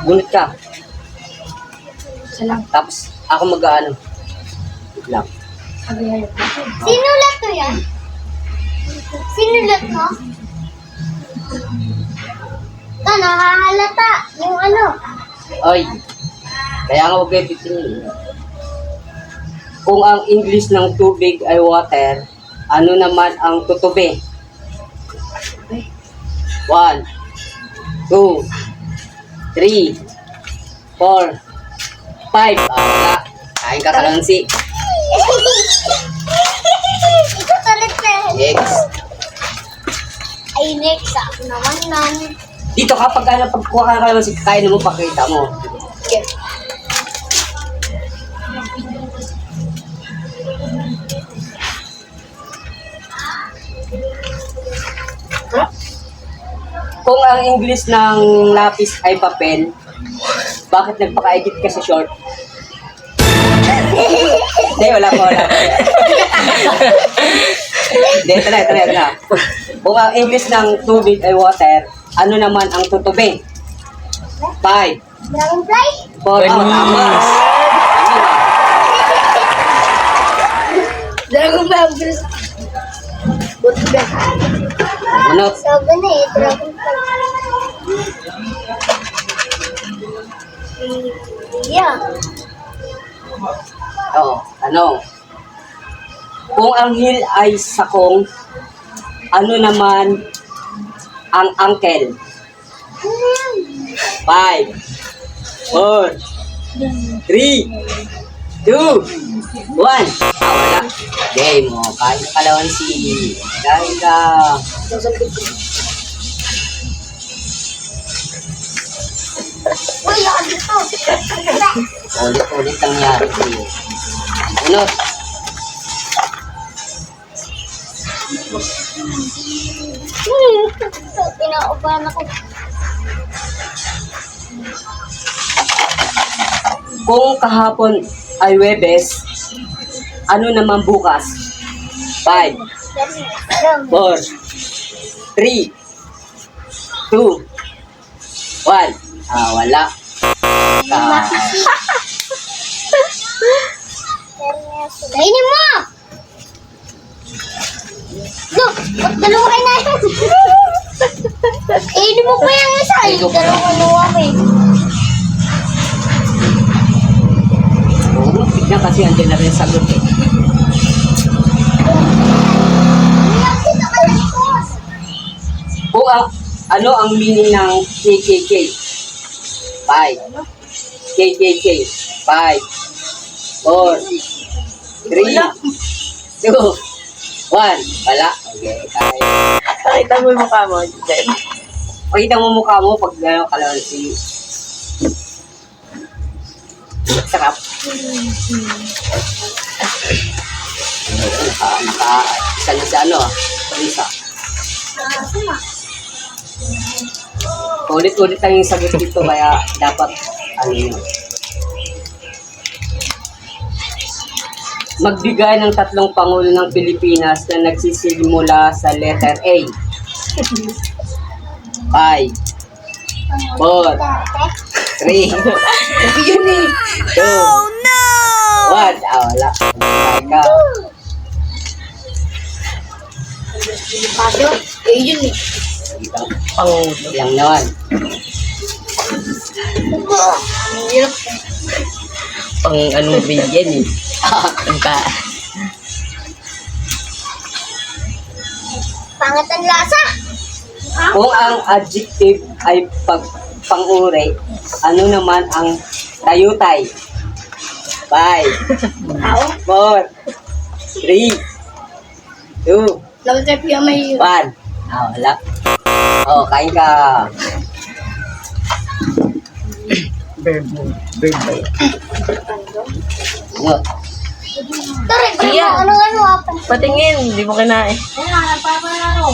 Gunit ka. Isa lang. Tapos, ako mag-ano. Wait lang. Sinulat ko yan? Sinulat mo? Ito, nakahalata. Yung ano. Ay. Kaya nga huwag kayo titingin. Kung ang English ng tubig ay water, ano naman ang tutubi? 1, 2, 3, 4, 5. Wala. Kain ka kalansi. Ito talit na. Next. Ay, next. Ako naman nan. Dito kapag pagkuha ka ng kalansi, kain mo, pakita mo. Okay. Kung ang English ng lapis ay papel, bakit nagpaka-edit ka sa short? Hindi, wala pa. Hindi, ito na. Kung ang English ng tubig ay water, ano naman ang tutubi? 5, Dragonfly? 4, tama. Dragonfly ang bilis. Buti ba? Bunot. Sabi na eh, dragonfly. Yeah. Tanong. Kung ang hill ay sakong, ano naman ang uncle? 5, 4, 3, 2, 1. Wala. Game mo. Kain ka kalawansi. Kain ka. Uy, ako dito. Ulit-ulit nangyari sa'yo. Ano? Pinaupahan ako. Kung kahapon ay Webes, ano naman bukas? 5, 4, 3, 2, 1. Wala. Kainin mo! No, ba't dalawa kayo na yun? Kainin mo pa yung isa. Dalawa kaluwa ko eh. Oo, tignan kasi andyan na rin sagot eh. Kung ano ang meaning ng KKK? 5, KKK, 5, 4, 3, 2, 1. Wala. Okay, kaya. Pakita mo yung mukha mo, Jen. Pakita mo mukha mo pag gano'ng kalawansi. Sarap. Isa na si ano, Parisa. Ulit-ulit lang yung sagot dito kaya dapat ano yun. Magbigay ng 3 pangulo ng Pilipinas na nagsisimula sa letter A. 5, 4, 3, 2, 1. Wala. Ka. Paso? Eh, yun eh. Pangulo. Lang naman. Ang hirap. Pang anong bigyan eh. Ang ka. Pangat ang lasa. Kung ang adjective ay pang-uri, ano naman ang tayutay? 5, 4, 3, 2, Lagi kayo yung may... 1. Wala. Kain ka. Bird ba yun? Ano? Tara, Iya. ano apa? Patingin, hindi mo kinain. Ayan, nagpapalaro.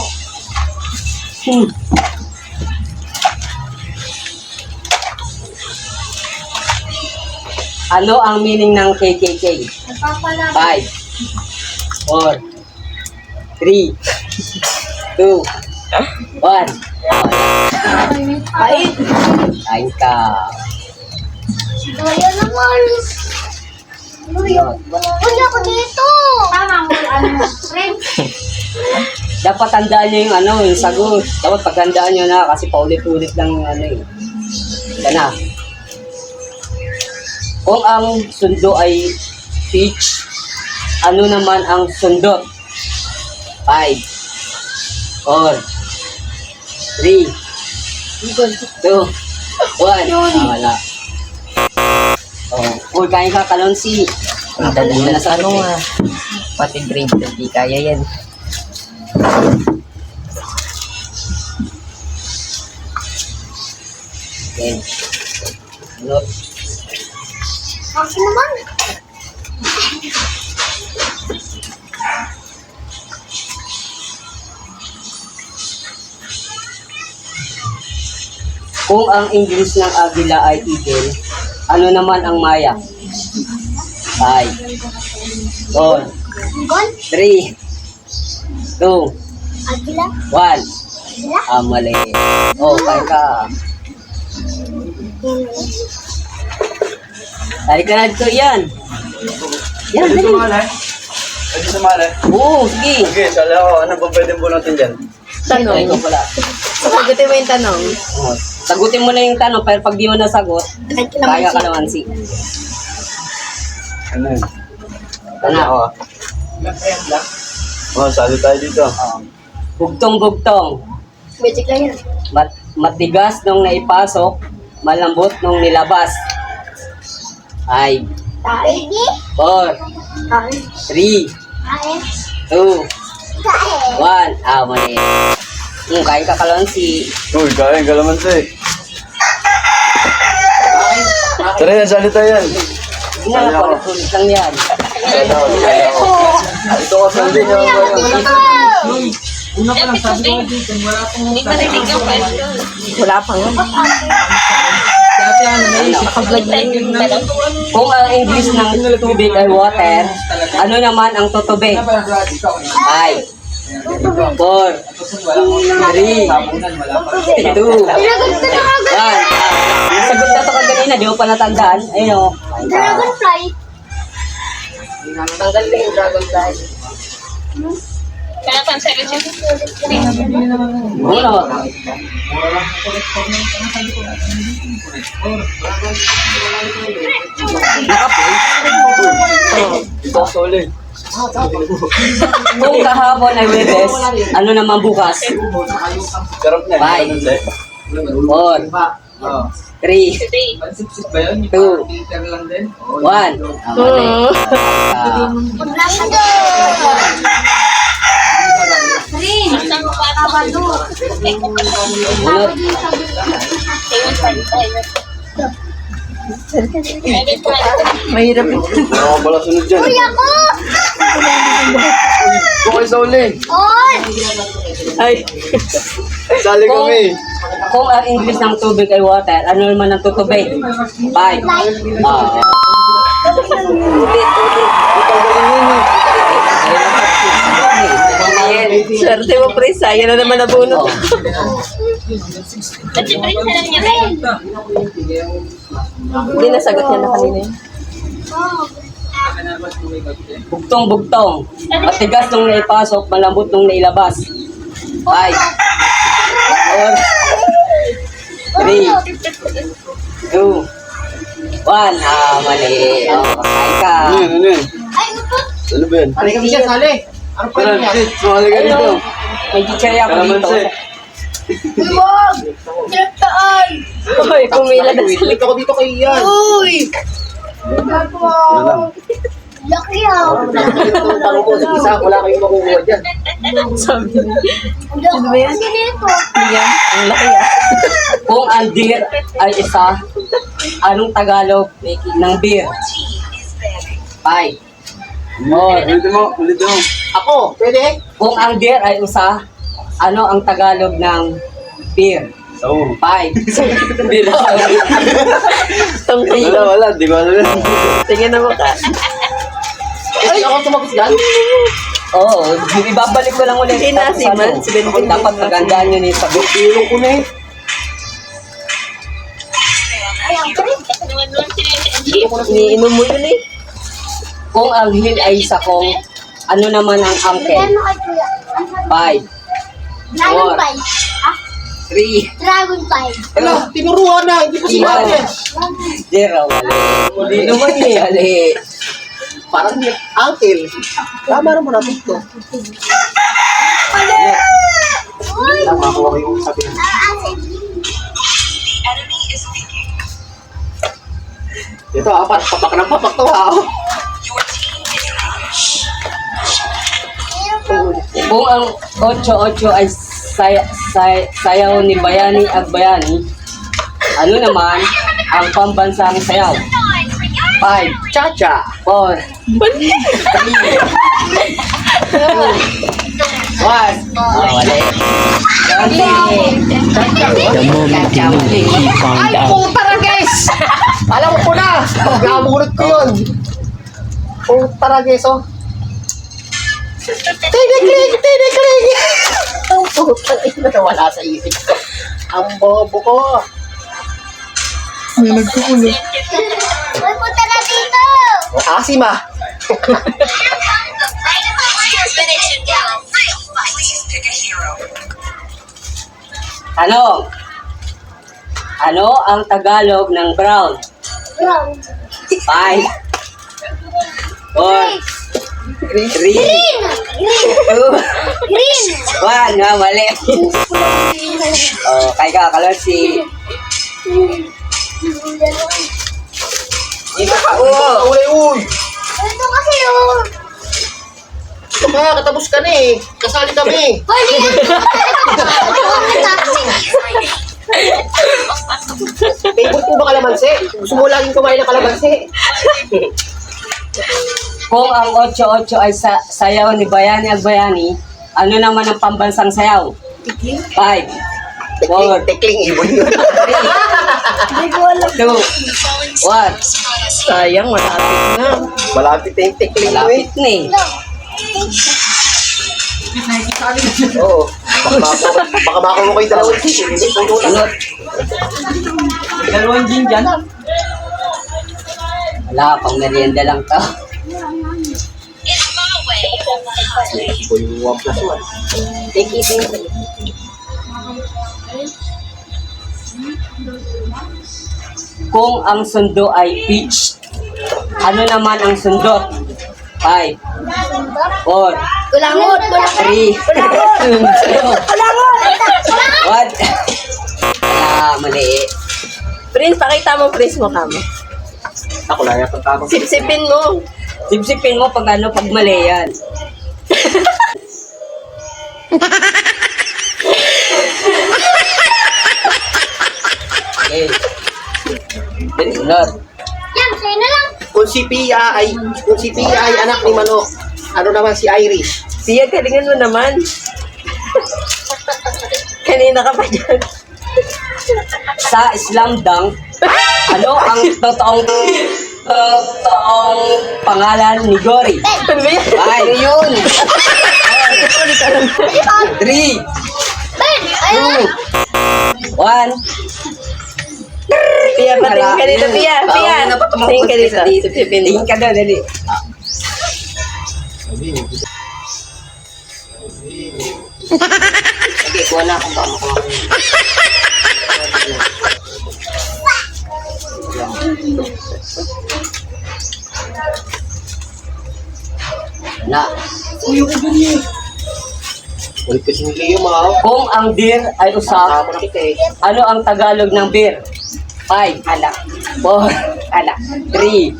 Ano ang meaning ng KKK? Nagpapalaro. 5, 4, 3, 2, 1. Ay. Kain ka. Ayan naman. Uy, ako dito. Tama mo, ano, friend. Dapat tandaan nyo yung ano, yung sagot. Dapat paghandaan nyo na kasi paulit-ulit lang yung ano eh. Ika na. Kung ang sundo ay peach, ano naman ang sundot? 5, 4, 3, 2, 1. Wala. Oh, uy, kain ka, kalonsi. Dadali na sa ano ah. Pati grade 2, di kaya yan. Okay. Ano? Akin naman. Kung ang English ng agila ay eagle, ano naman ang maya? 5, 4, Gon? 3, 2, Agila? 1. Mali. Oh, kain ka. Tarik ka na dito, yan. Yan, Pwede dali. sumali? Pwede sumali? Oo, sige. Sige, sali ako. Ano ba pwedeng bunutin dyan? Tanong. Ito pala. Sagutin mo yung tanong. Oh, sagutin mo na yung tanong, pero pag di mo nasagot, kaya ka naman si. Ano yun? Ano ako? Oh, sali tayo dito. Bugtong-bugtong. Magic lang yan. Matigas nung naipasok, malambot nung nilabas. 5, Kain? 4, Kain? 3, Kain? 2, Kain? 1. Mali. Kain ka kalonsi. Uy, kain, kalamansi. Tara yan, sali tayo yan. Hindi na, paulit-ulit lang yan. Sali ako, sali ako. Ito ka sali niya. Wala pa nga. Naka-vlog na yun. Kung ang English ng tubig ay water, ano naman ang tutubig? 5, 4, 3, 2, 1. Nasagot na ito kanina, di mo pa natandaan. Ayun o. Dragonfly? Tanggal na yung dragonfly. Ano? Ito ka sali. Kung kahapon ay Webes, ano naman bukas? Sarap niya. 5, 4, 3, 2, 1. Nasa doon. Rin. Sabado. Mahirap ito. Ano ka pala sunod dyan? Uy, ako! Ito kayo sa uli. On! Ay. Sali kami. Kung ang English ng tubig ay water, ano naman ang tutubig? 5. Swerte mo, Pris. Yan na naman nabunot. Hindi nasagot niya na kanina yun. Bugtong-bugtong. Matigas nung naipasok, malambot nung nailabas. 5, 4, 3, 2, 1. Mali. Kain ka. Ano yun? Ano yun? Ay, upot! Ano ba yun? Ano kami siya, sali? Tara, sit. Sumali ka dito. May chichery ako dito. Kalamansi. Uy, wag! Direktaan! Uy, pumila na sila. ako dito kay Ian. Uy! Ano lang? Laki ah! Tanong ko sa isa, wala kayong makukuha dyan. Sabi niya. Ano ba yan? Dito. Yan. Ang laki ah. Kung ang deer ay isa, anong Tagalog ng beer? 5, 4, Ulitin mo, ulitin mo. Ako, pwede? Kung ang deer ay isa, ano ang Tagalog ng beer? Oo. 5. Beer. Tungkol. Wala, di ko alam yun. Tingnan na mo ka. Ay, ako tumagot yan? Oo, ibabalik ko lang ulit. Tapos Sinasiman, si Benben. dapat magandaan nyo na yung sagot. Tulong ko na eh. Iniinom mo yun eh. Kung ang hill ay sakong, ano naman ang angkel? Ano kay kuya? 5, Dragon Four. 5. 3, Dragon 5. Ala, tinuruan na. Hindi ko sinabi yan. 0. Mali. Mali naman eh. Mali. Parang uncle. Tama naman natin ito. Tama ko yung sabi. Ito, apat. Papak ng papak to ha. Kung ang 8-8 ay sayaw ni Bayani Agbayani, ano naman ang pambansang sayaw? 5, Cha-cha. 4, 3, 2, 1. Wali. The moment he knew, he found Ay, out. puta na guys! Alam ko na! Namulit ko yun. Puta na guys, oh. Tinikling! Tinikling! Ang puta na nawala sa isip ko. Ang bobo ko. Uy, punta na dito! Asim ah. Ano? Ano ang Tagalog ng brown? Brown. 5, 4, 3, 2, Green! Green! 1. Nga, mali. Oh, kay ka, kalasi. Dito ka, Oh, uy, uy. Ito kasi yun. Ito ka, katapos ka na eh. Kasali kami. Hoy, Favorite mo ba kalamansi? Gusto mo laging kumain ng kalamansi? Kung ang 8-8 ay sayaw ni Bayani Agbayani, ano naman ang pambansang sayaw? 5, 4, Tekling ibon yun. 2, 1. Sayang, malapit na. Malapit na yung tekling mo eh. Malapit na eh. Oo. Baka makuha ko yung dalawang sisi. Sunod. Dalawang gin dyan. Wala, pang merienda lang to. Ibo yung 1+1. Take it in. Kung ang sundo ay peach, ano naman ang sundot? 5, 4, Kulangot! 3, 2, 1. Mali. Prince, pakita mo, Prince, mukha mo. Ako lang yung pagtamang. Sipsipin mo. Sipsipin mo pag ano, pag mali yan. Okay. Then, sunod. Yan, sa'yo na lang. Kung si Pia ay anak ni Manok, ano naman si Irish? Siya, galingan mo naman. Kanina ka pa dyan. Sa Slam Dunk, ano ang totoong pangalan ni Gory? Ano ba yan? Ay, yun! 3, Ben! Ayun! 2, 1. Pia, patingin ka dito, Pia. Pia, tingin ka dito. Sipsipin mo. Tingin ka doon, dali. Sige, kuha na akong baka makuha. Na, Ulit kasi ni Leo mga kung ang beer ay usap, ako na kita eh. ano ang Tagalog ng beer? 5, ala. 4, ala. 3, 2,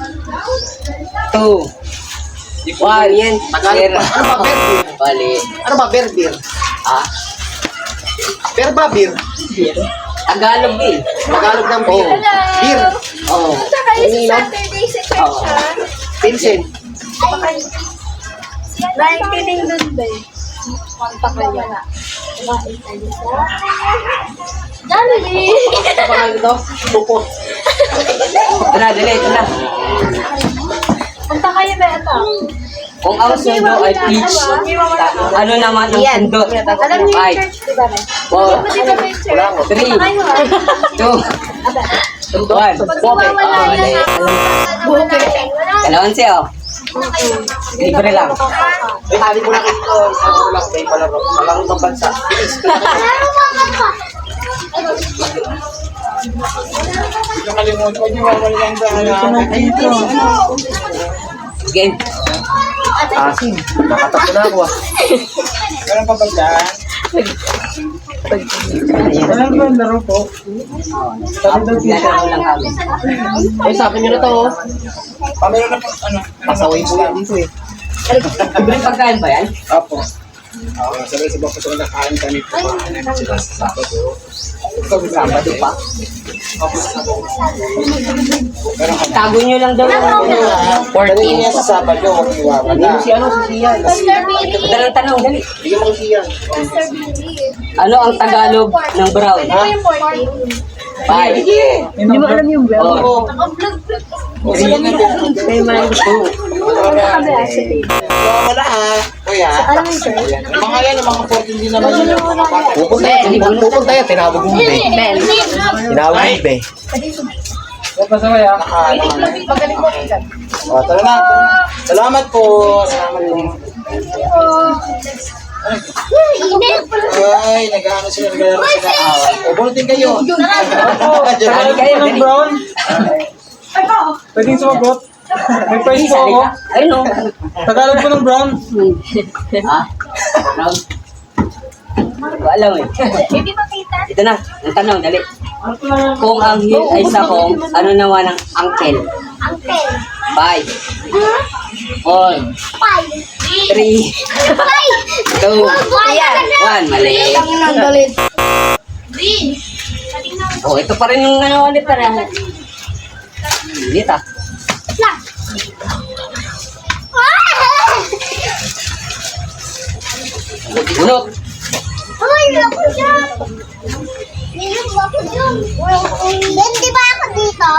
1. Yan. Tagalog ba? Ano ba beer? Bali. Ano ba beer beer? Ah, Beer ba beer? Tagalog eh. Tagalog ng beer. Oh. Beer. Oo. Kayo sa Saturday sa Oo. Vincent. Nakikinig doon ba eh? Konta kayo. Dali! Ano ba ito? Supot. Ito na, dali, ito na. Punta kayo ba ito? Kung ang sundo ay peach, ano naman ang sundot? Alam niyo yung 5, church, di ba? 4, 3, 2, 1. Dalawang siya, oh. Libre lang. May tali mo na ito. Isa mo lang. May palaro. Malang ng bansa. Game. Asin. Nakatapo na ako ah. Meron pa ba dyan? Meron ba ang laro po? Lalaro lang kami. Ay, sabi nyo na to. oh. Meron na po, ano? Pasaway po yan dito eh. Libre pagkain ba yan? Opo. Sabi sa bako sila nakain kami po. Sila sa Sabado. Ito sa Sabado pa. Opo sa Sabado. Meron ka na. Tago nyo lang daw yung Dali niya sa Sabado, huwag Hindi iwawala. mo si ano, si Sian. Madalang tanong, dali. Bigyan mo si Sian. Ano ang Tagalog ng brown? Ano yung 14? 5, Hindi mo alam yung bell? 4, O sila na din. 2, Wala ha. Kuya. Alam mo yung church? Yung mga yan, yung mga 14 din naman yun. Pupunta yan. Tinawag mo be. Tinawag mo be. Huwag pa sabay ha. Magaling mo rin. O, tara na. Salamat po. Salamat po. Ay, nag-ano sila, nag-alaro sila. O, bulutin kayo. Sali kayo, dali. Brown. Pwedeng sumagot. May prize po ako. Ayun o. Tagalog po ng brown. Ha? Brown? Hindi ko alam eh. Hindi makita. Ito na, ang tanong, dali. Kung ang hill ay sakong, ano naman ang uncle? Uncle. 5, 4, 3, 2, 1. Mali. Ang galit. Oh, ito pa rin yung ano ulit na. Ulit ah. Bunot. Ay, ako dyan. Nilip ako dyan. Hindi ba ako dito?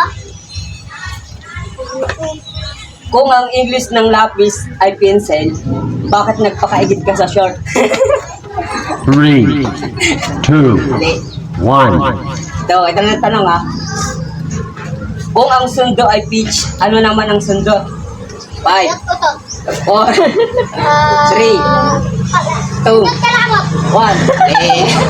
Kung ang English ng lapis ay pencil, bakit nagpakaigit ka sa short? 3, 2, Mali. 1. Ito na tanong ha. Kung ang sundo ay peach, ano naman ang sundot? 5, 4, 3, 2, 1.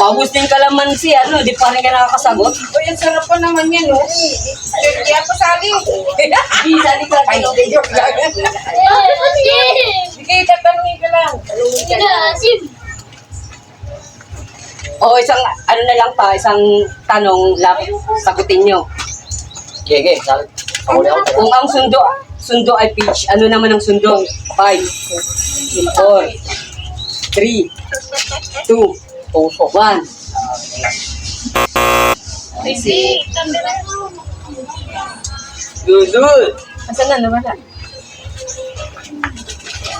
Pabus din kalamansi, ano, di pa rin ka nakakasagot. Uy, ang sarap pa naman yan, oh. Kaya pa sali. Di, sali ka lang. Joke lang. Sige, tatanungin ka lang. O, isang, ano na lang pa, isang tanong, sagutin nyo. Gege, sabi. Ako na ako. Kung ang sundo ay peach, ano naman ang sundo? 5, 4, 3, 2, Puso. 1. Good. Asan na naman yan?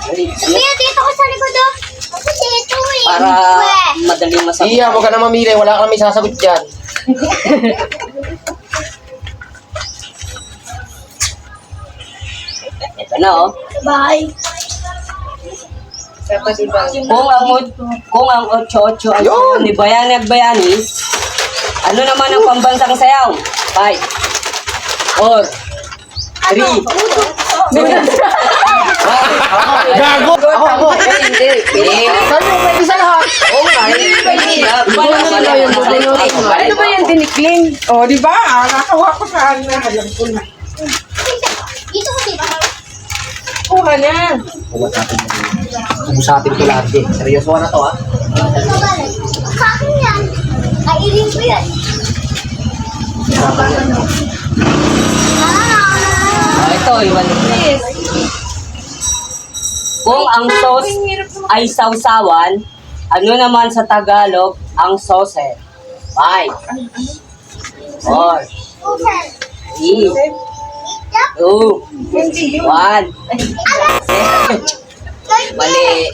Dali, Kuya, dito ko sa likod oh. Ako dito eh. para madaling masagot. Siya, huwag ka na mamili. Wala ka na may sasagot dyan. Ito na, oh. Bye. Kung ang 8-8 ay Yun! ni Bayani at Bayani, ano naman ang pambansang sayaw? 5, 4, 3, 2, 1. Gago! Ako! Hindi. Sabi mo, pwede sa lahat. Oo nga, hindi na. Ano ba yan, dinikling? O, di ba? Nakawa ko sa ano. Alam ko na. Dito ko dito. Kuha na. Umusapin ko lahat eh. Seryoso na to ha. Sa akin yan. Kailin ko yan. Ito, iwan. Kung ang sauce ay sausawan, ano naman sa Tagalog ang sose? 5, 4, 3, 2, 1. Mali.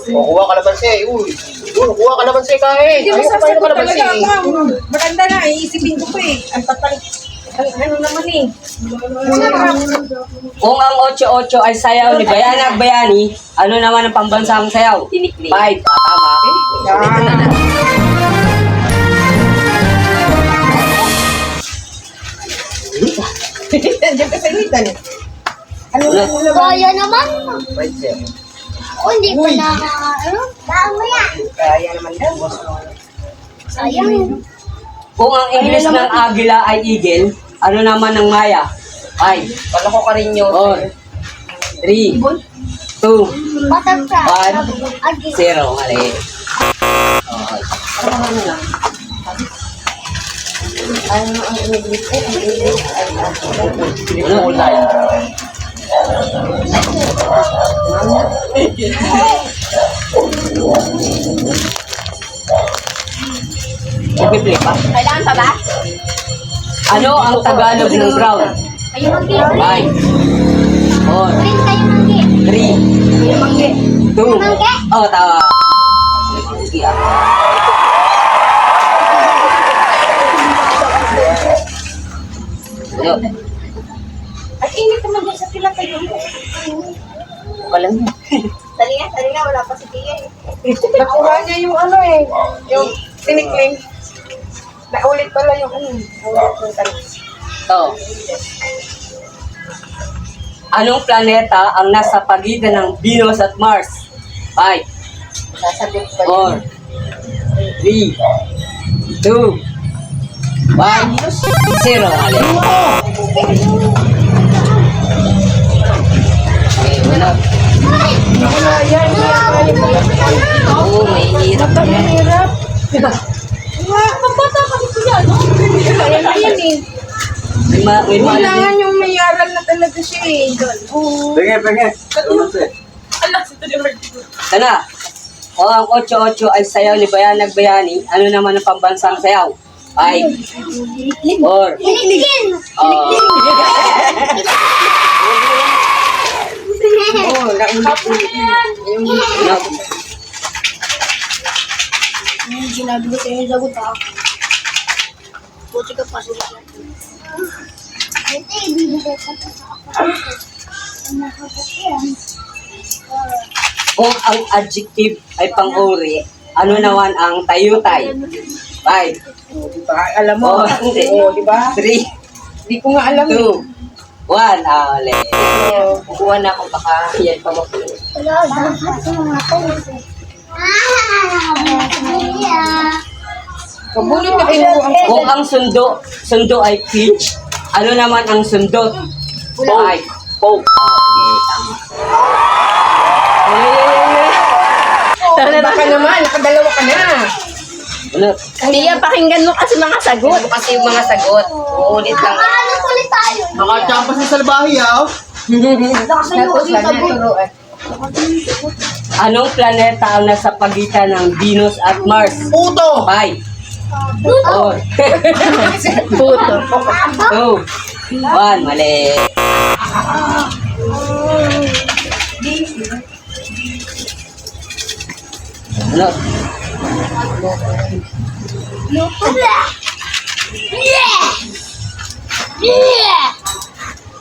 Kuha kalamansi. Uy, kuha kalamansi kain. Hindi mo Ayaw ko pa yung sasagot kalamansi. talaga ako. Maganda na, iisipin ko pa eh. Ang tatang, ano naman eh. Kung ang 8-8 ay sayaw ni Bayana at Bayani, ano naman ang pambansang sayaw? Tinikling. 5. Tama. Yan. Nandiyan ka sa initan eh. Ano na mo naman? Kaya naman. Right there. O, hindi pa na, ano? Daan mo yan. Kaya naman daw. Sayang. Kung ang English ng agila ay eagle, ano naman ang maya? 5. Kala ko karinyo. 4. 3. 2. Butterfly. 1. 0. Mali. Kulay. Nagpiplay pa? Kailangan pa ba? Ano ang Tagalog ng brown? Kayo manggi. 5. 4. Green kayo manggi. 3. Kayo manggi. 2. Manggi? Oh, tama. Sige ah. Ano? At init naman din sa pila kayo. Okay lang. Dali nga, wala pa si Tia eh. Nakuha niya yung ano eh. Yung tinikling. Naulit pala yung ano. Oh. Anong planeta ang nasa pagitan ng Venus at Mars? 5. Sasagot pa 4. 3. 2. 1. 0. Ali. Okay, wala. Yan. Oo, may hirap na yan. Hirap. Pagbata kami ko yan, no? Ayan eh. May Kailangan yung may aral na talaga siya eh. Sana. O ang 8-8 ay sayaw ni Bayanag Bayani, ano naman ang pambansang sayaw? 5. 4. Tinikin! Oh. Oo, naulit-ulit. Yung No. Sinabi ko sa'yo yung sagot ha. Buti ka pa sila. Ito, ibibigay ka pa sa ako. Kung ang adjective ay pang-uri, ano naman ang tayutay? 5. diba? Alam mo. Oh, Oo, diba? 3. Hindi ko nga alam 2. eh. 1. Ah, ulit. Kukuha na ako baka yan pa mapulo. Wala, dapat sa mga polis eh. Pabulot na kinuha ang Kung ang sundo ay peach, ano naman ang sundot? 5. Poke. Okay, tama. Baka naman, nakadalawa ka na. Ano? Kaya pakinggan mo kasi mga sagot. Kasi yung mga sagot, uulit lang. Ano ulit tayo? Mga champas sa salbahi, ah. Tapos lang na turuan. Anong planeta ang nasa pagitan ng Venus at Mars? Puto! 5. 4. Puto. 2. 1. Mali. Ano?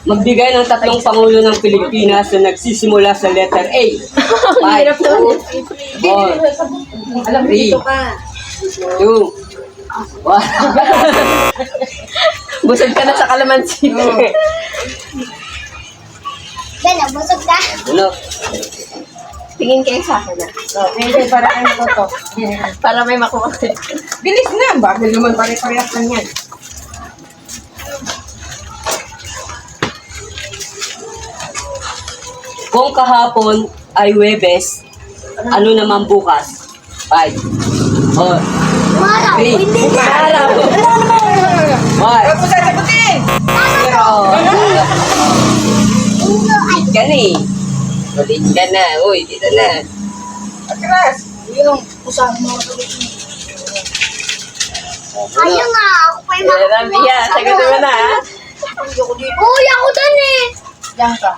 Magbigay ng tatlong pangulo ng Pilipinas na nagsisimula sa letter A. 5. 4. Alam, 3. dito ka. 2. 1. Busog ka na sa kalamansi. Gana, busog ka. Ano? Tingin kayo sa akin na. So, hindi, para kayo to. Para may makuha. Bilis na, bakit naman pare-parehas lang yan? Kung kahapon ay Webes, ano naman bukas? 5. 4. Maraw, 3. hindi na. 1. Huwag mo sasagutin! 0. Ulo ay Ka na eh. Ulit ka na. Uy, dito na. Atras! yung usahan mo. Ayun nga, ako pa yung Rabia, sagutin mo na ha. Uy, ako dun eh. Diyan ka.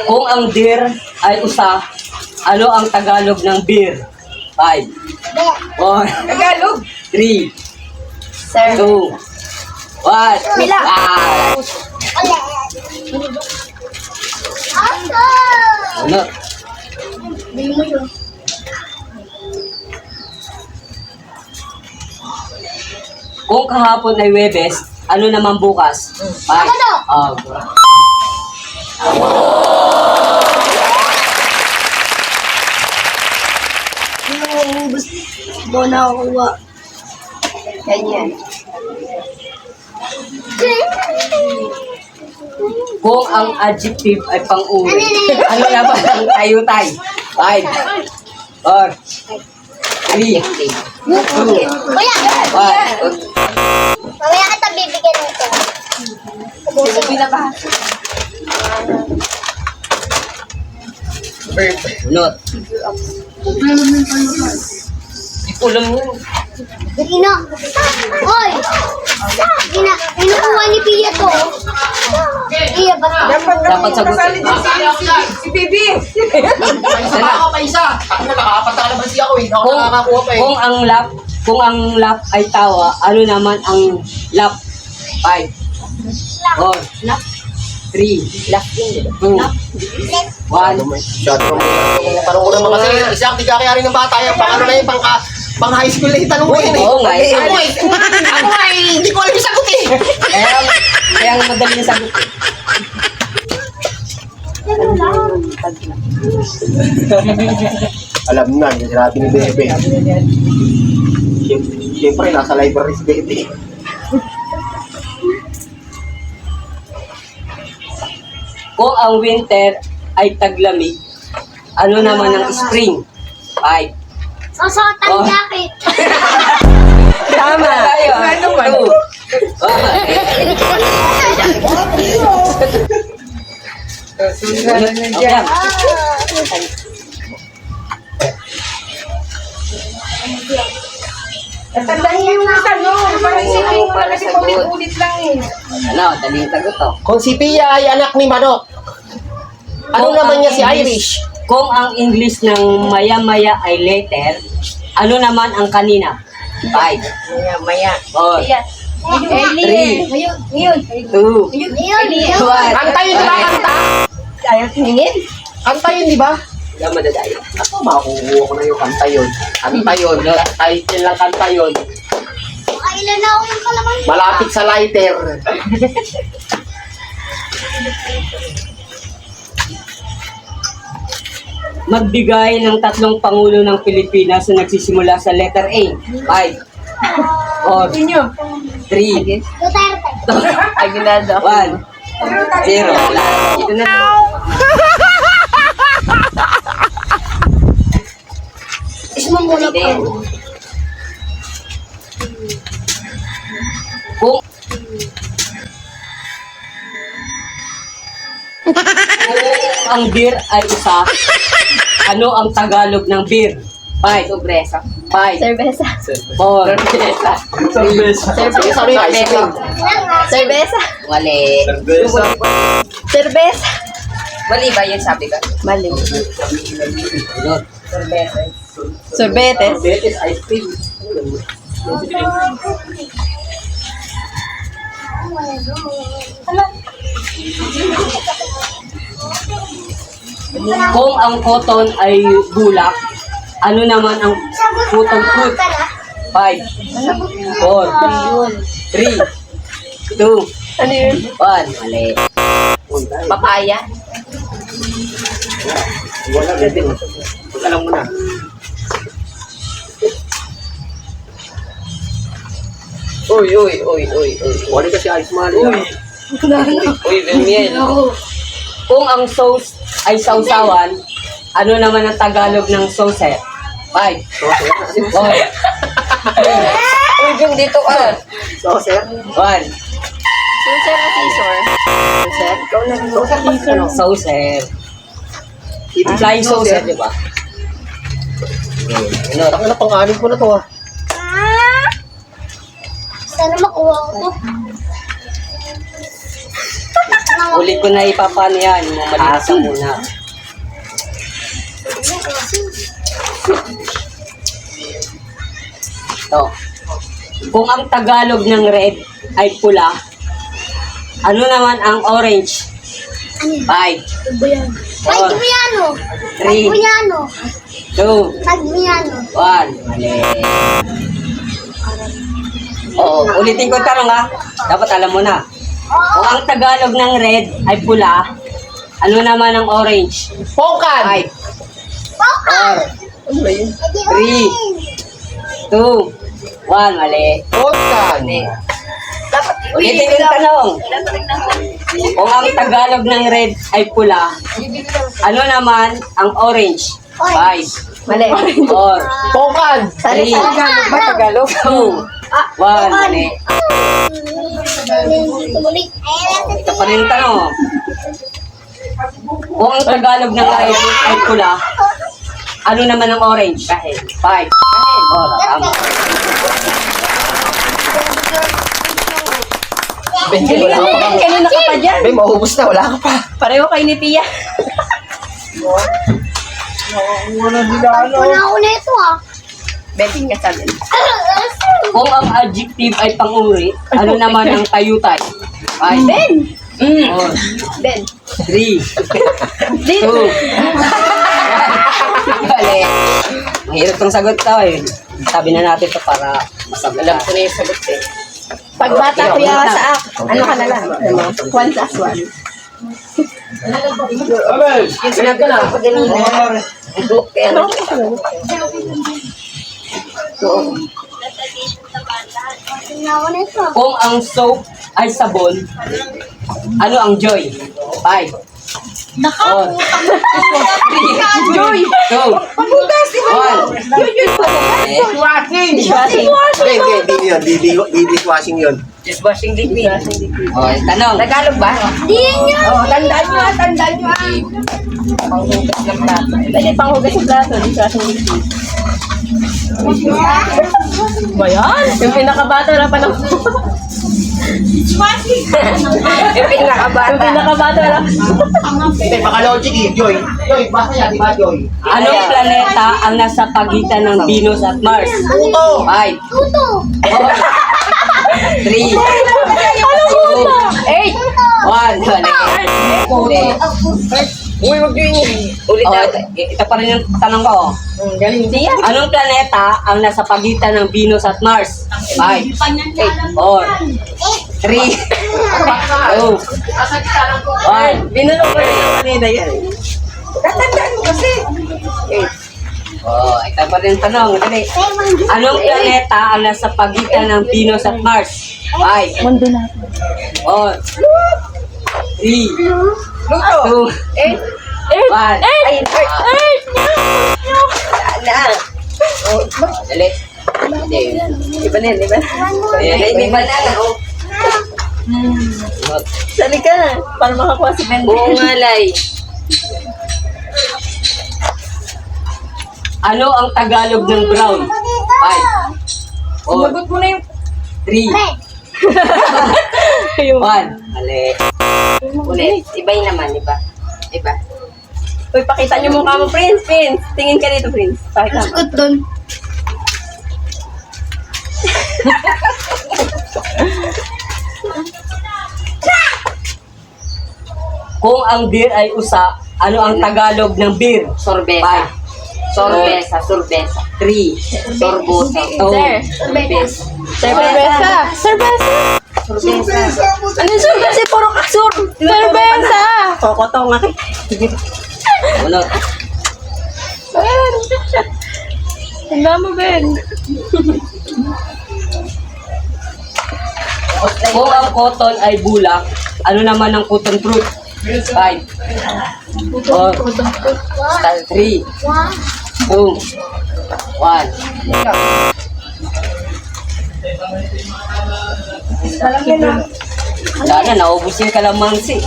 Kung ang deer ay usa, ano ang Tagalog ng beer? 5, 4, Tagalog. 3, Sir. 2, 1. Bila. Ulit. Asa! Ano? Bili mo yun. Kung kahapon ay Webes, ano naman bukas? 5. Sabado. Doon na ako kuha. Ganyan. Kung ang adjective ay pang-uwi, ano naman ang tayo-tay? 5, 4, 3, 2, 1. Kuya! Mamaya kita bibigyan nito. Ubusin mo. Not. Ikulang mo. Ina! Hoy! Ina! Inukuha ni Pia to. Pia ba? Dapat sagutin. kasali din si Bibi. Ako pa isa. Ako na nakakapat na naman siya ako eh. Ako Kung, nakakakuha pa eh. kung ang lap ay tawa, ano naman ang lap? 5, 4, 3, 2, 1. Masyado naman. Tanong ko naman kasi isang tigakayari ng bata yan. Pang ano na yun, pang high school na yung tanong ko yun eh. Oo nga eh. Ako ay hindi ko alam yung sagot eh. Kaya nga madali na sagot. Alam na, yung sinabi ni Bebe. Siyempre, nasa library si Bebe. Kung ang winter ay taglamig, ano naman ang spring? 5. Susuot ang Oh. jacket. Tama. Tayo. Ano man? 2, 1. Sunod na dyan. Natandaan niyo yung tanong. Parang isipin mo na kasi ulit-ulit lang eh. Ano, daling sagot to. Kung si Pia ay anak ni Manok, ano Kung naman ang niya si English- Irish? Kung ang English ng maya-maya ay letter, ano naman ang kanina? 5, Maya. 4, Yes. 3, Ngayon. Ngayon. 2, Ngayon. 1. Kanta yun, di ba? Kanta? Ayaw tingin. Kanta yun, di ba? Wala madadayo. Ako, makukuha ko na yung kanta yun. Kanta yun. Title lang kanta yun. Kailan na ako yung kalaman. Malapit sa lighter. Magbigay ng tatlong pangulo ng Pilipinas na nagsisimula sa letter A. 5, 4, Inyo. 3, Duterte. Aguinaldo. 1, 0. Ito na. Ismang muna pa. Kung ang beer ay isa, ano ang Tagalog ng beer? 5, Sobresa. 5, Cerveza. 4, 3, Sige, sabi ka, ice cream. Cerveza. Mali. Cerveza. Mali ba yun sabi ka? Mali. Not. Sorbetes. Betis ice cream. Kung ang cotton ay bulak, ano naman ang putong put? 5, 4, 3, 2, Ano yun? 1. Mali. Papaya. Wala na din. Alam mo na. Uy. Wala kasi ice man. Uy, Daniel. Kung ang sauce ay sausawan, ano naman ang Tagalog ng saucer? 5, 4, Uy, yung dito ka. So, sir. 1. Sunsel na scissor. Sunsel? Ikaw na. Saucer. Flying saucer, di ba? Ano, ako na pang-anim ko na to ah. Sana makuha ko to. Uli ko na ipapano yan. Malinis ka muna. Ito. Kung ang Tagalog ng red ay pula, ano naman ang orange? 5, 4, Magbiano. 3, Magbiano. 2, Magbiano. 1. Mali. Oo, ulitin ko yung tanong ha. Dapat alam mo na. Kung ang Tagalog ng red ay pula, ano naman ang orange? Pokan! 5, Ano ba yun? 3, 2, 1. Mali. Pokan! Ulitin ko yung tanong. Kung ang Tagalog ng red ay pula, ano naman ang orange? 5, Mali. 4, Pokan! 3, Tagalog ba? Tagalog? 2, 1. Mali. Ito pa rin yung tanong. Kung ang Tagalog ng red ay pula, ano naman ang orange? 5. Oh, tama. Ben, wala ka pa. Kanina ka pa dyan. Ben, maubos na. Wala ka pa. Pareho kayo ni Pia. Wala ako na ito ah. Betting ka sa amin. Kung ang adjective ay pang-uri, ano naman ang tayutay? 5, Ben! 4, Ben. 3, 2, Mali. Mahirap tong sagot to eh. Sabi na natin to para masagot. Alam ko na yung sagot eh. Pagbata ko yan sa ano ka na lang. One plus one. Sinabi ko na. Ano? Wala ako na ito. Kung ang soap ay sabon, ano ang joy? 5, 4, 3, 2, 1. Hindi yun. Dishwashing yun. Dishwashing liquid. Oh, tanong. Tagalog ba? Di yun. Oh, tandaan nyo ah, tandaan nyo ah. Panghugas ng plato. Pwede panghugas ng plato, di siya liquid. Ba yan? Yung pinakabata na pa ng... Yung pinakabata na. Hindi, baka logic eh. Joy. Joy, basta yan. Di ba, Joy? Anong planeta ang nasa pagitan ng Venus at Mars? Pluto! 5, Tuto. 4, 3, 2, 1. Uy, wag yun. Ulit Oh, natin. ito pa rin yung tanong ko. Galing di yan. Anong planeta ang nasa pagitan ng Venus at Mars? 5, 4, 3, 2, 1. Binulong ko rin yung kanina yan. Tatandaan mo kasi. Oh, ito pa rin yung tanong. Dali. Anong planeta ang nasa pagitan ng Venus at Mars? 5, Mundo natin. 4, 3, 2, 1. Ay, na. Dali. Dali. Iba na yan, iba na. May banana. Oh. Sali ka na, para makakuha si Ben. Oo nga, Lai. Ano ang Tagalog ng brown? 5, 4, Sagot mo na yung... 3, 1. Mali. Ulit. Ibay naman, iba. Iba. Uy, pakita niyo mukha mo, Prince. Prince, tingin ka dito, Prince. Pakita mo. Sagot doon. Kung ang beer ay usa, ano ang Tagalog ng beer? Sorbesa. 5, sorbesa. 3, sorbosa. 2, sorbesa. Cerveza! Cerveza! Ano yung cerveza? Puro kasur! Cerveza! Kokotong nga. Unot. Ben! Tanda mo, Ben. Kung ang cotton ay bulak, ano naman ang cotton fruit? 5, 4, 3, 2, 1. Wala na, naubos yung kalamansi.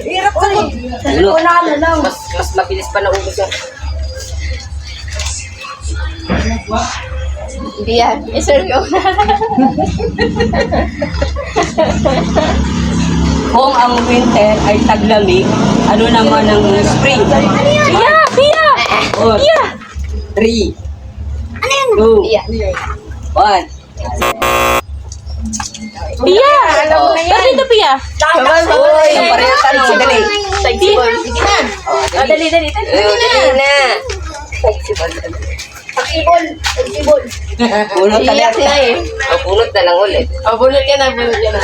Hirap ka rin. Unot. Wala na lang. Mas mabilis pa naubos yung... Hindi yan. I-serve ko na. Kung ang winter ay taglamig, ano naman ang spring? Pia! Pia! 4, 3, 2, 1. Pia! Alam mo na yan. Dito, Pia. Uy, yung pareho tanong, dali. Tagsibol. Sige na. Dali, dali. Dali na. Bunot ka Iyak na eh. Bunot na lang ulit. O, bunot ka na, bunot ka na.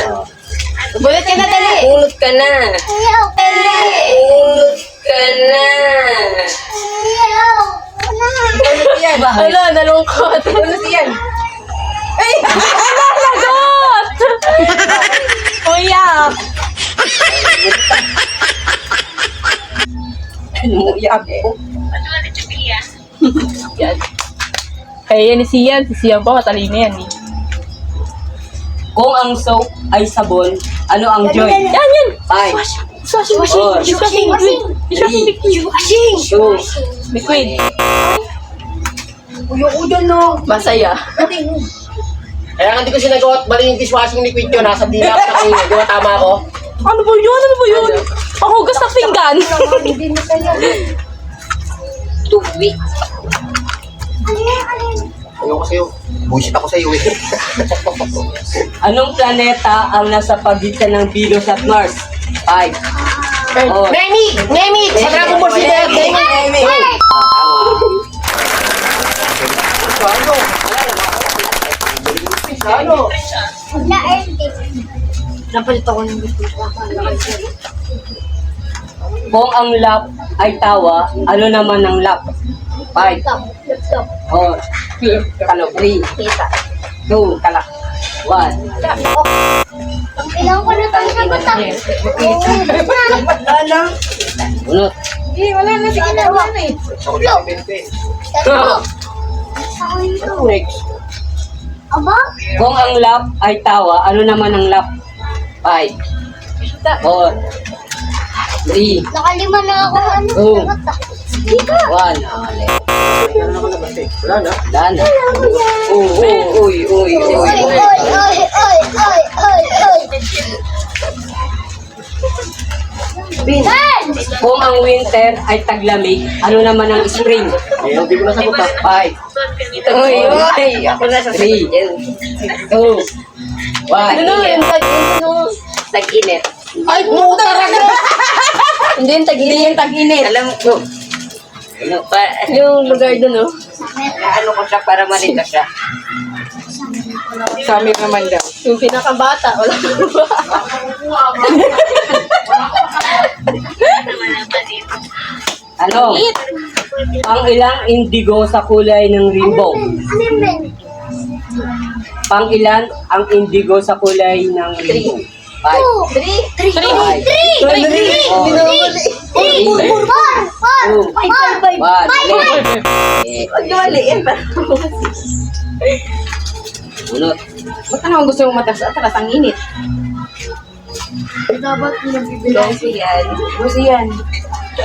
Bunot ka na, dali. Bunot ka na. Ayaw. Bunot ka na. Ayaw. Hala, nalungkot. Bunot yan. Ay! Lagot! Kuya! Umuyak ko. Yan. Kaya yan si Sian. Si Sian pa, matalino yan eh. Kung ang soap ay sabon, ano ang joy? Yan, yan! 5, Washing, Four. washing liquid. Washing liquid. 2, Liquid. Uyoko dyan no. Masaya. Kaya nga hindi ko sinagot, mali yung dishwashing liquid yun, nasa dila ako sa kanina. Di ba tama ako? Ano ba yun? Ano ba yun? Panghugas ng pinggan. Hindi mo sa'yo. Tuwi. Ayoko sa'yo. Bullshit ako sa'yo eh. anong planeta ang nasa pagitan ng Venus at Mars? 5, Oh. Nemi! Nemi! Sa Dragon Ball Z! Nemi! Ano? Na ending. Napalit ako ng gusto. Kung ang lap ay tawa, ano naman ang lap? 5, Laptop. 4, 3, Kita. 2, 1. Kailangan ko na tayo sagot ah. Bunot. Sige na, wala na eh. Tatlo. Ako ito. Next. Aba? Kung ang lap ay tawa, ano naman ang lap? 5, 4, 3, Nakalima na ako. Ano? Oh. Sagot ah. Sige ka. 1. Wala na. Daan. Uy. Oy, oy, oy, oy, oy, oy, oy. Ben! Kung ang winter ay taglamig, ano naman ang spring? Eh, hindi ko nasagot ha. 5, Uy, ako na sa 3, 2, 1. Ano yung tag-init? Ay, puta talaga! Hindi yung tag-init. Hindi yung tag-init. Alam ko. Ano pa? Yung lugar dun, oh. Ano ko siya para malito siya? Sa amin naman daw. Yung pinakabata. Wala Ano? Pang ilang indigo sa kulay ng rainbow? Ano yun, Ben? Pang ilan ang indigo sa kulay ng rainbow? 5, 3. Huwag na maliin. Bunot. Ba't naman gusto mong matas? Atras, ang init. Dapat nagbibilang Si Yan. Si Yan.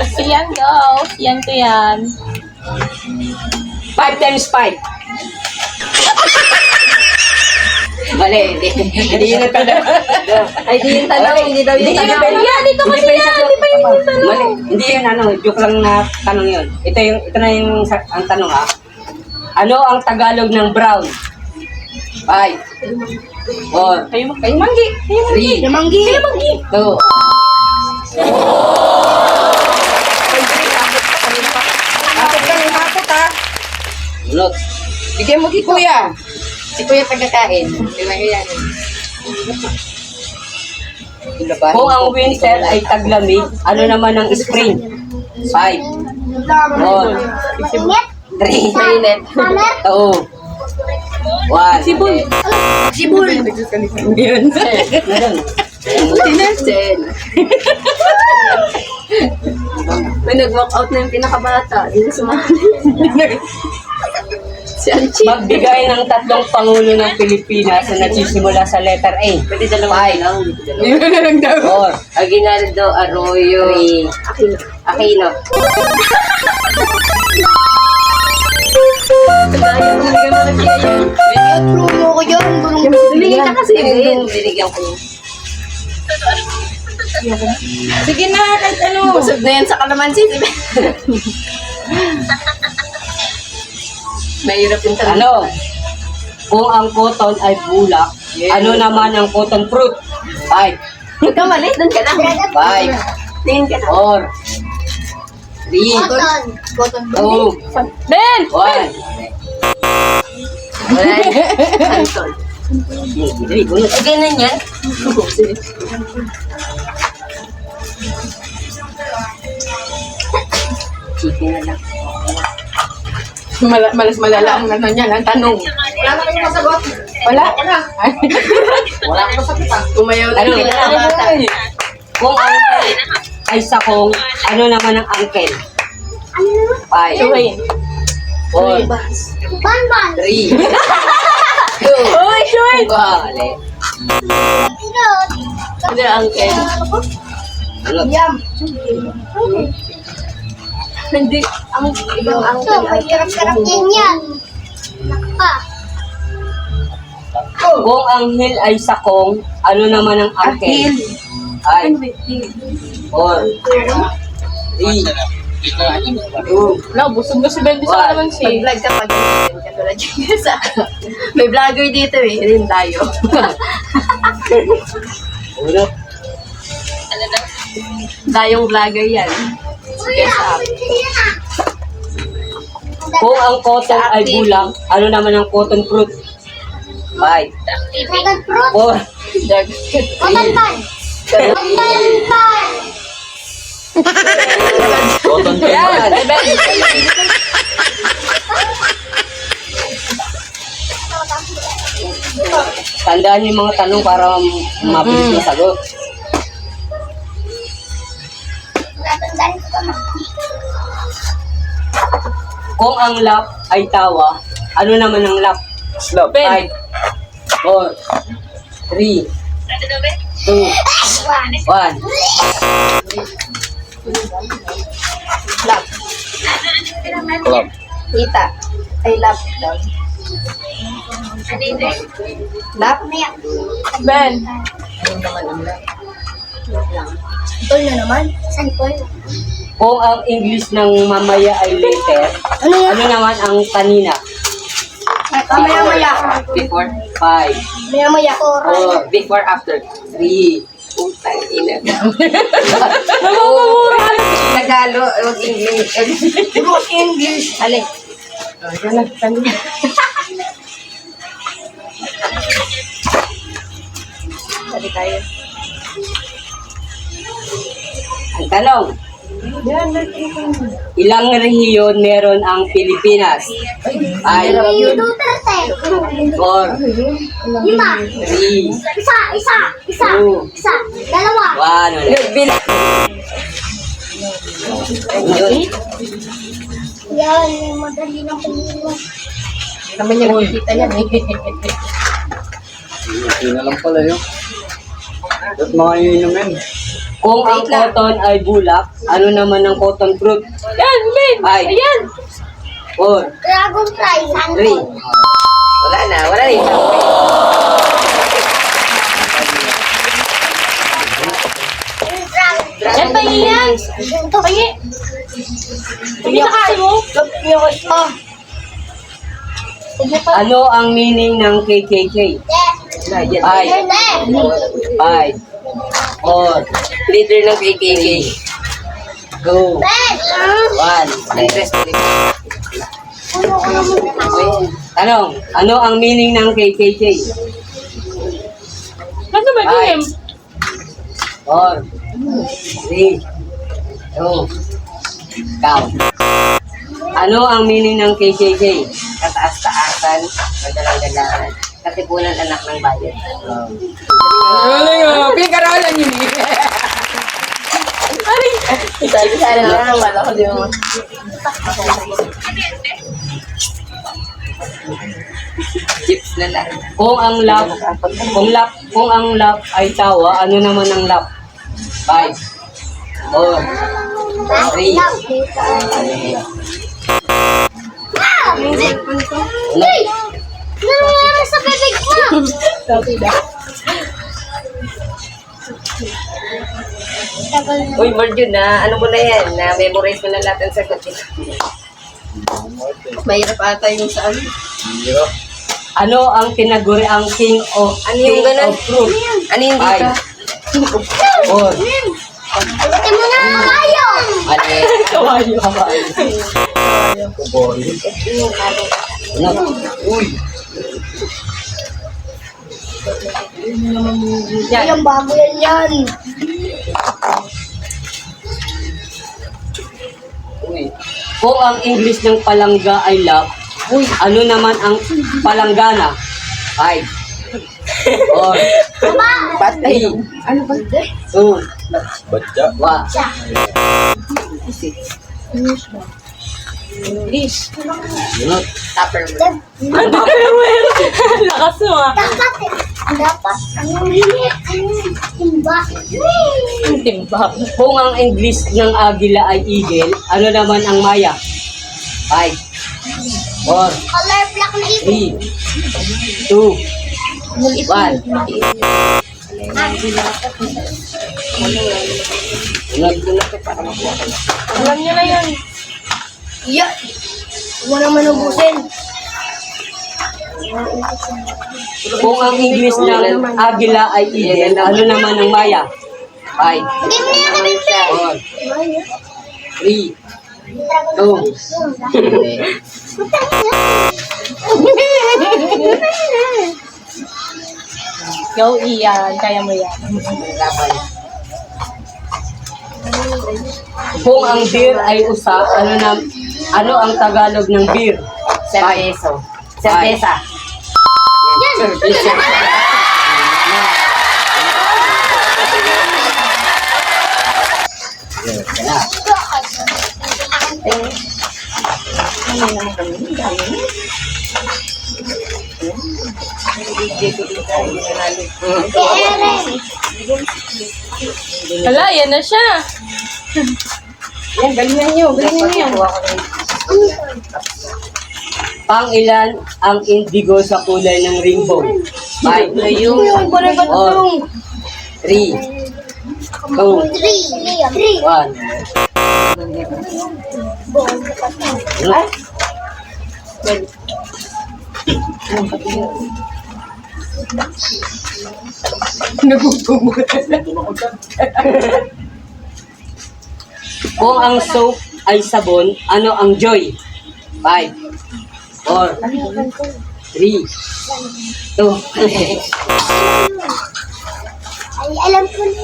Si Yan, go. Si Yan to yan. 5 times 5. Mali, hindi yun ang tanong. Ay, di yung tanong. Hindi daw yung tanong. Yan, dito kasi Hindi yan. Di ba yung tanong? Mali, hindi yun ano, joke lang na tanong yun. Ito na yung ang tanong ha. Ano ang Tagalog ng brown? 5, 4, Kayo manggi. 3, Manggi. Kayo manggi. 2, Bakit ka ng hakot ha? bunot. Bigyan mo kay kuya. Si kuya tagakain. Kailangan yan. Kung ang winter ay taglamig, ano naman ang spring? 5, 4, 3, Mainit. 2, 1. Sibol. Sibul. Yun. Sinensel. May nag-walk out na yung pinakabata. Di na sumali. Si Anchi. Magbigay ng tatlong pangulo ng Pilipinas na nagsisimula sa letter A. Pwede dalawa lang. Yun na lang daw. 4, Aguinaldo Arroyo. 3, Aquino. Ayaw mo bigyan mo na siya yun. Bruno ko yun. Tumingin ka kasi. Binigyan ko. Sige na, kahit ano. Busog na yan sa kalamansi. Mahirap yung tanong. Ano? Kung ang cotton ay bulak, ano naman ang cotton fruit? 5, Huwag ka mali, doon ka na. 5, Tingin ka na. 4, 3, Cotton. Cotton. 2, Ben! 1. Wala yan. Santol. Ganun yan. Chicken na lang. Malas malala ang ano niyan, ang tanong. Wala na kayong masagot. Wala? Ay. Wala akong masagot pa. Umayaw na Ano? sila ng bata. Kung ang ay sakong, ano naman ang uncle? 5, Suwayin. 4, Banban. 3, 2, Uy, Shuy! 1. Hindi, uncle. Yum. Hindi, ang ibang Ito, uncle. mahirap-hirap din yan. Nakpa. Kung ang hill ay sakong, ano naman ang uncle? Ay, 4, 3, 2, Wala, busog na si Bendy sa kalamansi. Pag-vlog ka pag katulad yung sa may vlogger dito eh. Rin tayo. uno. Tayong vlogger yan. Sige sa Kung ang cotton ay bulak, ano naman ang cotton fruit? 5, Dragon fruit. 4, Cotton pan. Cotton pan. cotton Yan, fruit. Tandaan yung mga tanong para mabilis na sagot. Natandaan ko na. Kung ang lap ay tawa, ano naman ang lap? Slope. 5, 4, 3, 2, 1. lap. Club. Tita. Ay, lap daw. Lap? Ben. Ito na naman. Saan po yun? Kung ang English ng mamaya ay later, ano naman ang kanina? Maya-maya. Before 5, Maya-maya. 4, before, after 3, Putang ina. Tagalog, huwag English. Huwag English. Alin. Yan na, tanong. Sabi tayo. Ang tanong, ilang rehiyon meron ang Pilipinas? Ay, Duterte. 4, 3, 2, 5. Isa. 2. Dalawa. 1. Yun. Yan, yung madali ng pumili. Naman niya nakikita yan eh. Yun na lang pala yun. At mga iinumin. Kung ang cotton ay bulak, ano naman ang cotton fruit? Yan, Ben. Ay, Ayan. 4, Dragon fly. 3, Wala na. Wala rin. Yan, pahingi yan. Ito. Pahingi. Hindi na kain mo. ano ang meaning ng KKK? Yes. Ay, Yes. 5, 4, Leader ng KKK. 2, Ben. 1. Tanong, ano ang meaning ng KKK? Ano ba Ay. yun? 4, 3, 2, count. Ano ang meaning ng KKK? Kataas-taasan, madalang-dalangan, katipunan anak ng bayan. Wala nga, pinag-aralan yun eh. Sabi-sabi na lang, wala ko di mo. Chips na lang. Kung ang lap ay tawa, ano naman ang lap? 5, 4, 3, Hey! Ano nangyari sa bibig mo? Tagal na. Uy, Marjun, na ano mo na yan? Na-memorize mo na lahat ang sagot nito. Mahirap ata yung sa ano. Hirap. Ano ang tinaguri ang king of Ano yung king ganun? of fruit? Ano yung dito? 4. Buti mo na kayo. Mali. Kawayo. Kuboy. Ano? Uy. Yung bago yan. Kung ang English ng palangga ay love, ano naman ang palanggana? 5. 4. Patay. 2. Badya. 1. English. Sunod. Tupperware. Lakas mo ah. Dapat, ano timba. Timbang. Kung ang English ng agila ay eagle, ano naman ang maya? 5. 4. Color black na ito. 3. 2. 1. Sunod. Alam niyo na yan. Yeah. Huwag mo naman ubusin. Kung ang English ng agila ay eagle, ano naman ang maya? 5. Hindi mo na natin siya. 4. 3. 2. Go, Ian. Kaya mo yan. Kung ang beer ay usa, ano ang Tagalog ng beer? Cerveso. Cerveza. Hala, yan na siya. Yan, galingan nyo. Galingan nyo yan. Pang-ilan ang indigo sa kulay ng rainbow? 5. 4. 3. 2. 1. Kung ang soap ay sabon, ano ang joy? 5. 4. 3. 2. Ay, alam ko na.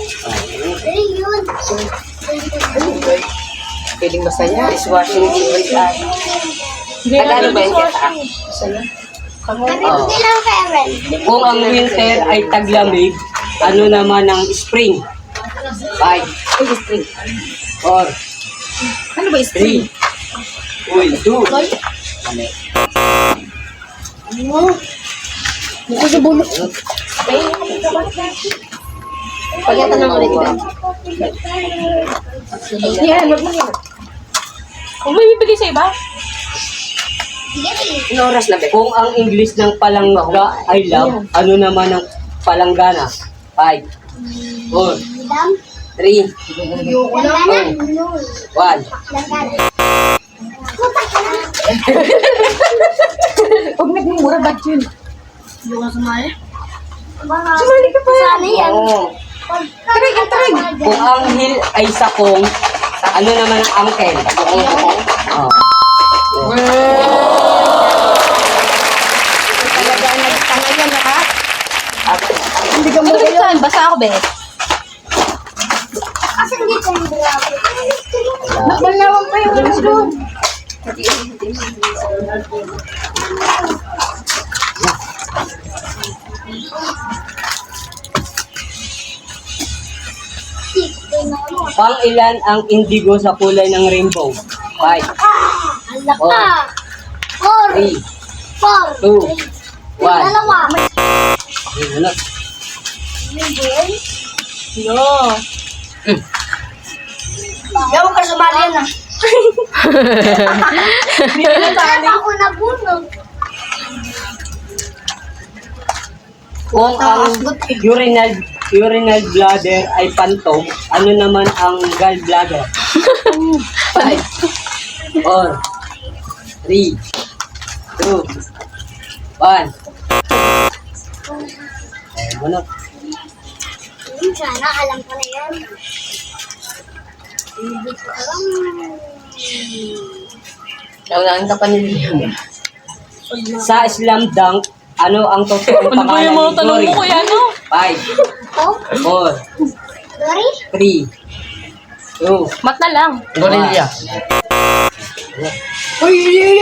Pero yun. Pwedeng masaya. Is washing with Tagalog ba yung kita? Hindi lang Karen. Kung ang winter ay taglamig, ano naman ang spring? 5. 4. Ano ba is 3. Uy, 2. Ito sa bulok. Pagkata ng ulit ba? Yan, wag mo yan. Kung may bibigay sa iba? Ano oras na ba? Kung ang English ng palangga ay love, ano naman ang palanggana? 5. 4. 3. 1. Huwag nagmumura ba't yun? Sumali ka pa. Sana yan. Oo. Tarig. Kung ang hill ay sakong, ano naman ang uncle? Oo. Talaga nagtanga yan, ha? Hindi ka mo saan? Basa ako, be. Kasi hindi ko grabe. Nagbalawan pa yung ano doon. Pang-ilan ang indigo sa kulay ng rainbow? 5. Ala ka. 4. 3. 2. 1. Dalawa. Ano? No. Gawin ka sumali yan ah. Kaya ako nabunog. Kung ang urinal urinary bladder ay pantog, ano naman ang gallbladder? 5, 4, 3, 2, 1. Ay, bunot. Sana alam ko na yan. Hindi ko alam. Naunahan ka pa nila. Sa slam dunk, ano ang totoong Ano ba pangalan yung mga ni tanong Dory? mo kuya, no? 5, Oh, 4, sorry? 3, 2, Mat na lang. Gorilla. Uy,